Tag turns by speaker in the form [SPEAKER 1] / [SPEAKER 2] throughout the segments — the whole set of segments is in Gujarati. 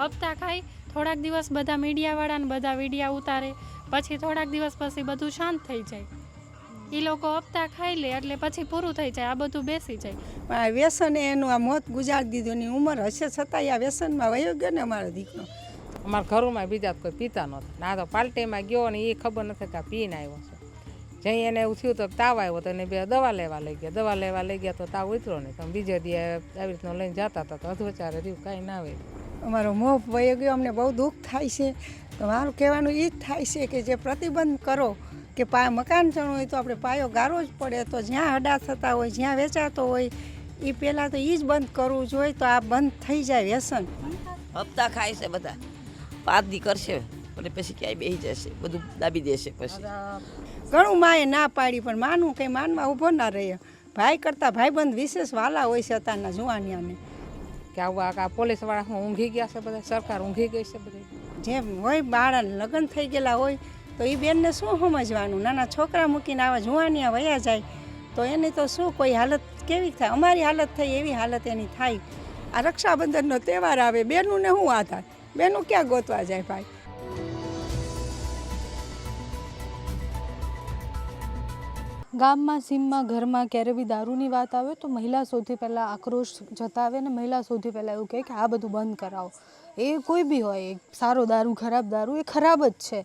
[SPEAKER 1] હપ્તા ખાઈ થોડાક દિવસ બધા મીડિયાવાળાને બધા વિડીયા ઉતારે, પછી થોડાક દિવસ પછી બધું શાંત થઈ જાય. એ લોકો હપ્તા ખાઈ લે એટલે પછી પૂરું થઈ જાય, આ બધું બેસી જાય.
[SPEAKER 2] પણ આ વ્યસને એનું આ મોત ગુજારી દીધું. એની ઉંમર હશે છતાંય આ વ્યસનમાં વયો ગયો ને અમારો દીકરો.
[SPEAKER 3] અમારા ઘરોમાં બીજા કોઈ પીતા નહોતા. ના તો પાર્ટીમાં ગયો ને એ ખબર નથી કે આ પીને આવ્યો છે. જઈ એને એવું થયું તો તાવ આવ્યો તો એને બે દવા લેવા લઈ ગયા. દવા લેવા લઈ ગયા તો તાવ ઉતરો નહીં. તો બીજે દી આવી રીતનો લઈને જતા હતા તો અધવચારે રહ્યું, કાંઈ ના આવે.
[SPEAKER 2] અમારો મોહ વયો ગયો. અમને બહુ દુઃખ થાય છે. તો મારું કહેવાનું એ જ થાય છે કે જે પ્રતિબંધ કરો કે મકાન ચણવું હોય તો આપણે પાયો ગાળવો જ પડે. તો જ્યાં હડા થતા હોય, જ્યાં વેચાતો હોય એ પહેલાં તો એ જ બંધ કરવું જોઈએ. તો આ બંધ થઈ જાય વ્યસન.
[SPEAKER 4] હપ્તા ખાય છે બધા, 5 દી કરશે એટલે પછી ક્યાંય બેસી જશે, બધું દાબી દેશે. પછી
[SPEAKER 2] ઘણું માએ ના પાડી પણ માનવું કંઈ માનવા ઊભો ના રહે. ભાઈ કરતાં ભાઈબંધ વિશેષ વાલા હોય છે અત્યારના જુવાનિયાને.
[SPEAKER 3] કે આવા પોલીસવાળા હું ઊંઘી ગયા છે બધા, સરકાર ઊંઘી ગઈ છે બધી.
[SPEAKER 2] જેમ હોય બાળાને લગ્ન થઈ ગયેલા હોય તો એ બેનને શું સમજવાનું? નાના છોકરા મૂકીને આવા જુવાનિયા વયા જાય તો એની તો શું કોઈ હાલત કેવી થાય? અમારી હાલત થઈ એવી હાલત એની થાય. આ રક્ષાબંધનનો તહેવાર આવે, બેનનું ને શું આધાર? બેનું ક્યાં ગોતવા જાય ભાઈ?
[SPEAKER 5] ગામમાં, સીમમાં, ઘરમાં ક્યારે બી દારૂની વાત આવે તો મહિલા સૌથી પહેલાં આક્રોશ જતાવે અને મહિલા સૌથી પહેલાં એવું કહે કે આ બધું બંધ કરાવો. એ કોઈ બી હોય, સારો દારૂ, ખરાબ દારૂ, એ ખરાબ જ છે.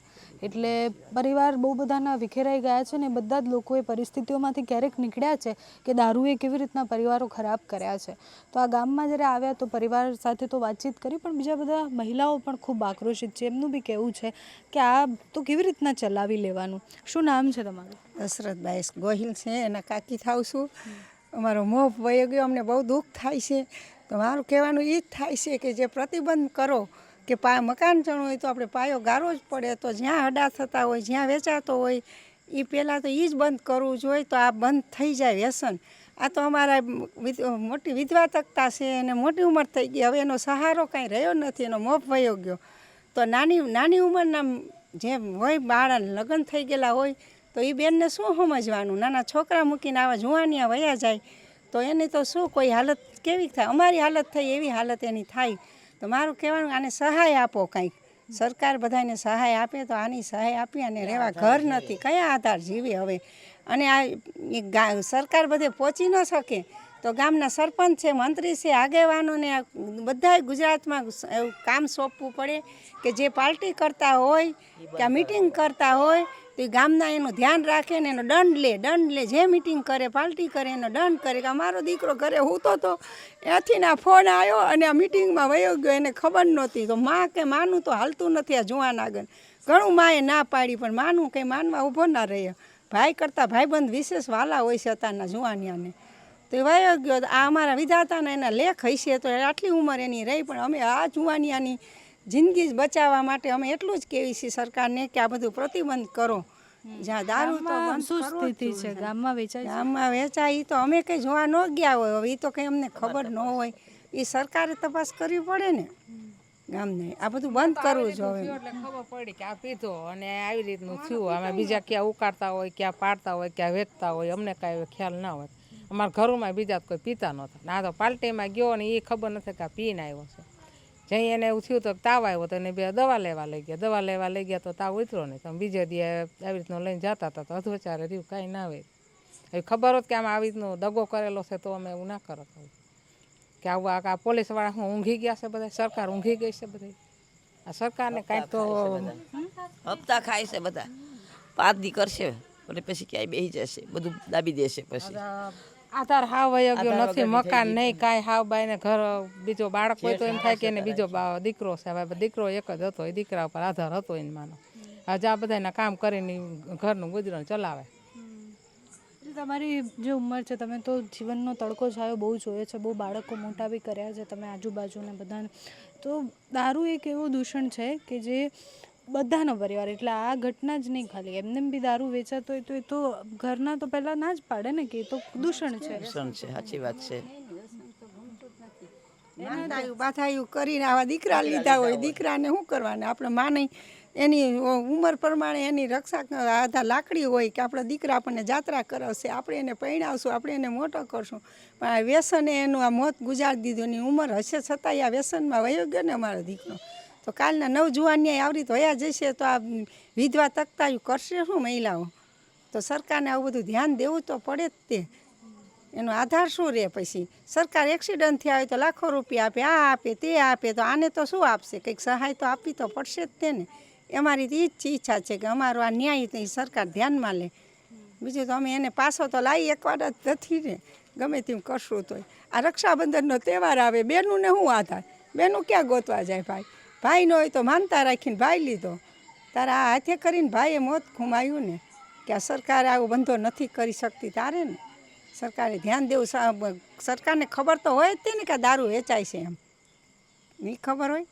[SPEAKER 5] એટલે પરિવાર બહુ બધાના વિખેરાઈ ગયા છે ને બધા જ લોકો એ પરિસ્થિતિઓમાંથી ક્યારેક નીકળ્યા છે કે દારૂએ કેવી રીતના પરિવારો ખરાબ કર્યા છે. તો આ ગામમાં જ્યારે આવ્યા તો પરિવાર સાથે તો વાતચીત કરી, પણ બીજા બધા મહિલાઓ પણ ખૂબ આક્રોશિત છે. એમનું બી કહેવું છે કે આ તો કેવી રીતના ચલાવી લેવાનું. શું નામ છે તમારું?
[SPEAKER 2] દશરથભાઈ ગોહિલ છે, એના કાકી થાવ છું. અમારો મોહ વયો ગયો. અમને બહુ દુઃખ થાય છે. તો મારું કહેવાનું એ જ થાય છે કે જે પ્રતિબંધ કરો કે મકાન ચણવું હોય તો આપણે પાયો ગાળવો જ પડે. તો જ્યાં હડા થતા હોય, જ્યાં વેચાતો હોય એ પહેલાં તો એ જ બંધ કરવું જોઈએ. તો આ બંધ થઈ જાય વ્યસન. આ તો અમારા મોટી વિધવા તકતા છે અને મોટી ઉંમર થઈ ગઈ. હવે એનો સહારો કાંઈ રહ્યો નથી, એનો મોહ વયો ગયો. તો નાની ઉંમરના જેમ હોય બાળાને લગ્ન થઈ ગયેલા હોય તો એ બેનને શું સમજવાનું? નાના છોકરા મૂકીને આવા જુવાનિયા વયા જાય તો એની તો શું કોઈ હાલત કેવી થાય? અમારી હાલત થઈ એવી હાલત એની થાય. તો મારું કહેવાનું આને સહાય આપો કાંઈક. સરકાર બધાને સહાય આપે તો આની સહાય આપી. અને રહેવા ઘર નથી, કયા આધાર જીવે હવે? અને આ સરકાર બધે પહોંચી ન શકે તો ગામના સરપંચ છે, મંત્રી છે, આગેવાનોને બધાય ગુજરાતમાં એવું કામ સોંપવું પડે કે જે પાર્ટી કરતા હોય કે આ મિટિંગ કરતા હોય તો એ ગામના એનું ધ્યાન રાખે ને એનો દંડ લે. જે મિટિંગ કરે, પાર્ટી કરે એનો દંડ કરે. કે અમારો દીકરો ઘરે હૂતો તો એથી ના ફોન આવ્યો અને આ મિટિંગમાં વયો ગયો, એને ખબર નહોતી. તો માં કે માનું તો હાલતું નથી આ જુવાન આગળ. ઘણું માએ ના પાડી પણ માનવું કંઈ માનવા ઊભો ના રહે. ભાઈ કરતાં ભાઈબંધ વિશેષ વાલા હોય છે અત્યારના જુવાનિયાને. તો એ વયો ગયો. આ અમારા વિધાતાના એના લેખ હશે તો આટલી ઉંમર એની રહી. પણ અમે આ જુવાનિયાની જિંદગી બચાવવા માટે અમે એટલું જ કહેવી છીએ સરકારને કે આ બધું પ્રતિબંધ કરો. જ્યાં દારૂ તો
[SPEAKER 5] શું સ્થિતિ છે ગામમાં વેચાય?
[SPEAKER 2] ગામમાં વેચાય તો અમે કંઈ જોવા ન ગયા હોય. હવે એ તો કંઈ અમને ખબર ન હોય. એ સરકારે તપાસ કરવી પડે ને ગામને. આ બધું બંધ કરવું જોઈએ.
[SPEAKER 3] એટલે ખબર પડી કે આ પીધો અને આવી રીતનું થયું. અમે બીજા ક્યાં ઉકાળતા હોય, ક્યાં પાડતા હોય, ક્યાં વેચતા હોય, અમને કાંઈ ખ્યાલ ના હોય. અમારા ઘરોમાં બીજા કોઈ પીતા નહોતા. ના તો પાર્ટીમાં ગયો ને એ ખબર નથી કે આ પીને આવ્યો છે. જઈ એને એવું થયું તો તાવ આવ્યો તો એને બે દવા લેવા લઈ ગયા. દવા લેવા લઈ ગયા તો તાવ ઉતરો નહીં. તો બીજે દી આવી રીતનો લઈને જતા હતા તો અધવચારે રહ્યું, કાંઈ ના આવે. હવે ખબર હોત કે આમાં આવી રીતનો દગો કરેલો છે તો અમે એવું ના કરત. કે આવા પોલીસવાળા હું ઊંઘી ગયા છે બધા, સરકાર ઊંઘી ગઈ છે બધી. આ સરકારને કાંઈક તો
[SPEAKER 4] હપ્તા ખાય છે બધા, 5 દી કરશે એટલે પછી ક્યાંય બેસી જશે, બધું દાબી દેશે. પછી
[SPEAKER 3] આધાર હાવ વયો ગયો નથી, મકાન નહીં, કાંઈ હાવ બાઈને ઘર બીજો બાળક હોય તો એમ થાય કે એને બીજો દીકરો છે. હવે દીકરો એક જ હતો, એ દીકરા ઉપર આધાર હતો એને માનો. આજે આ બધાના કામ કરીને ઘરનું ગુજરાન ચલાવે.
[SPEAKER 5] તમારી જે ઉંમર છે તમે તો જીવનનો તડકો છાયો બહુ જોયો છે, બહુ બાળકો મોટા બી કર્યા છે તમે આજુબાજુને બધાને. તો દારૂ એક એવું દૂષણ છે કે જે બધાનો પરિવાર, એટલે આ ઘટના જ નહીં ખાલી એમને બી દારૂ વેચાતો હોય તો એ તો ઘરના તો પહેલાં ના જ પાડે ને કે એ તો દૂષણ છે.
[SPEAKER 4] દૂષણ છે, સાચી વાત છે.
[SPEAKER 2] બાથાયું કરીને આવા દીકરા લીધા હોય, દીકરાને શું કરવાને? આપણે માને એની ઉંમર પ્રમાણે એની રક્ષા આધા લાકડી હોય કે આપણા દીકરા આપણને જાત્રા કરાવશે, આપણે એને પરણાવશું, આપણે એને મોટો કરશું, પણ આ વ્યસને એનું આ મોત ગુજારી દીધું. એની ઉંમર હશે છતાંય આ વ્યસનમાં વયો ગયો ને અમારો દીકરો. તો કાલના નવજુવાનને આવરી તો વયા જશે તો આ વિધવા તકતાયું કરશે શું મહિલાઓ? તો સરકારને આવું બધું ધ્યાન દેવું તો પડે જ તે. એનો આધાર શું રહે? પછી સરકાર એક્સિડન્ટ થયા હોય તો લાખો રૂપિયા આપે, આ આપે તે આપે, તો આને તો શું આપશે? કંઈક સહાય તો આપવી તો પડશે જ તેને. અમારી તો એ જ ઈચ્છા છે કે અમારો આ ન્યાય તો સરકાર ધ્યાનમાં લે. બીજું તો અમે એને પાછો તો લાવી એકવાર જ નથી ને, ગમે તેમ કરશું તોય. આ રક્ષાબંધનનો તહેવાર આવે, બેનુંને શું આધાર? બેનું ક્યાં ગોતવા જાય? ભાઈ ન હોય તો માનતા રાખીને ભાઈ લીધો. તારા આ હાથે કરીને ભાઈએ મોત ઘુમાયું ને, કે આ સરકાર આવો બંધો નથી કરી શકતી તારે ને. સરકારે ધ્યાન દેવું. સરકારને ખબર તો હોય જ તે ને કે દારૂ વેચાય છે એમ. નહીં ખબર હોય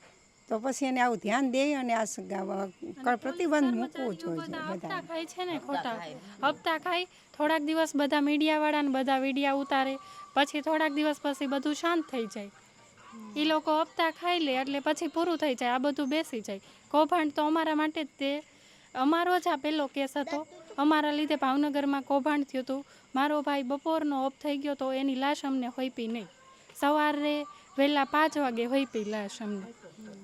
[SPEAKER 2] તો પછી એને આવું ધ્યાન દે અને આ પ્રતિબંધ મૂકવું જોઈએ
[SPEAKER 1] હપ્તા
[SPEAKER 2] બધા.
[SPEAKER 1] ખાય છે ને ખોટા હપ્તા ખાય. થોડાક દિવસ બધા મીડિયાવાળાને બધા વિડીયા ઉતારે, પછી થોડાક દિવસ પછી બધું શાંત થઈ જાય. એ લોકો હપ્તા ખાઈ લે એટલે પછી પૂરું થઈ જાય, આ બધું બેસી જાય. કૌભાંડ તો અમારા માટે જ તે અમારો જ આ પહેલો કેસ હતો. અમારા લીધે ભાવનગરમાં કૌભાંડ થયું હતું. મારો ભાઈ બપોરનો ઓફ થઈ ગયો તો એની લાશ અમને હોઈપી નહીં. સવારે વહેલા 5 વાગે હોઈપી લાશ અમને,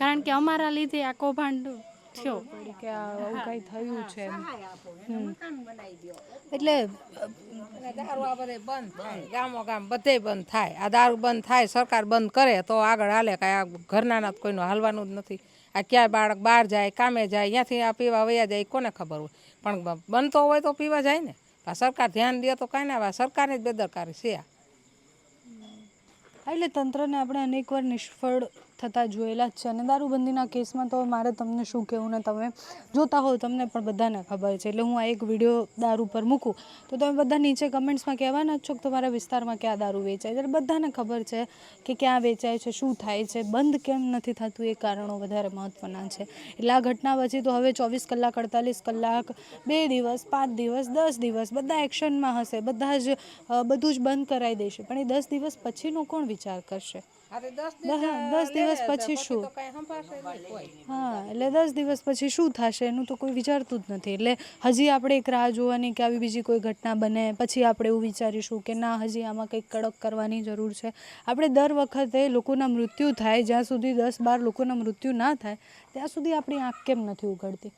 [SPEAKER 1] કારણ કે અમારા લીધે આ કૌભાંડ થયો.
[SPEAKER 5] કે આવું કંઈ થયું છે એમ. એટલે
[SPEAKER 3] દારૂ આ બધે બંધ થાય, ગામો ગામ બધે બંધ થાય. આ દારૂ બંધ થાય, સરકાર બંધ કરે તો આગળ હાલે. કાંઈ આ ઘરના કોઈનું હાલવાનું જ નથી. આ ક્યાંય બાળક બહાર જાય, કામે જાય, ત્યાંથી આ પીવા વયા જાય, કોને ખબર હોય? પણ બનતો હોય તો પીવા જાય ને. આ સરકાર ધ્યાન દે તો કાંઈ ના. સરકારની જ બેદરકારી છે આ.
[SPEAKER 5] એટલે તંત્રને આપણે અનેકવાર નિષ્ફળ થતા જોયેલા જ છે. અને દારૂબંધીના કેસમાં તો મારે તમને શું કહેવું ને, તમે જોતા હો તમને પણ બધાને ખબર છે. એટલે હું આ એક વિડીયો દારૂ પર મૂકું તો તમે બધા નીચે કમેન્ટ્સમાં કહેવાના જ છો કે તમારા વિસ્તારમાં ક્યાં દારૂ વેચાય છે. એટલે બધાને ખબર છે કે ક્યાં વેચાય છે, શું થાય છે, બંધ કેમ નથી થતું, એ કારણો વધારે મહત્ત્વના છે. એટલે આ ઘટના પછી તો હવે 24 કલાક, 48 કલાક, 2 દિવસ, 5 દિવસ, 10 દિવસ બધા એક્શનમાં હશે. બધા જ બધું જ બંધ કરાવી દેશે. પણ એ 10 દિવસ પછીનો કોણ વિચાર કરશે? 10 દિવસ પછી શું? હા, એટલે 10 દિવસ પછી શું થશે એનું તો કોઈ વિચારતું જ નથી. એટલે હજી આપણે એક રાહ જોવાની કે આવી બીજી કોઈ ઘટના બને, પછી આપણે એવું વિચારીશું કે ના, હજી આમાં કંઈક કડક કરવાની જરૂર છે. આપણે દર વખતે લોકોના મૃત્યુ થાય, જ્યાં સુધી 10-12 લોકોના મૃત્યુ ના થાય ત્યાં સુધી આપણી આંખ કેમ નથી ઉઘડતી?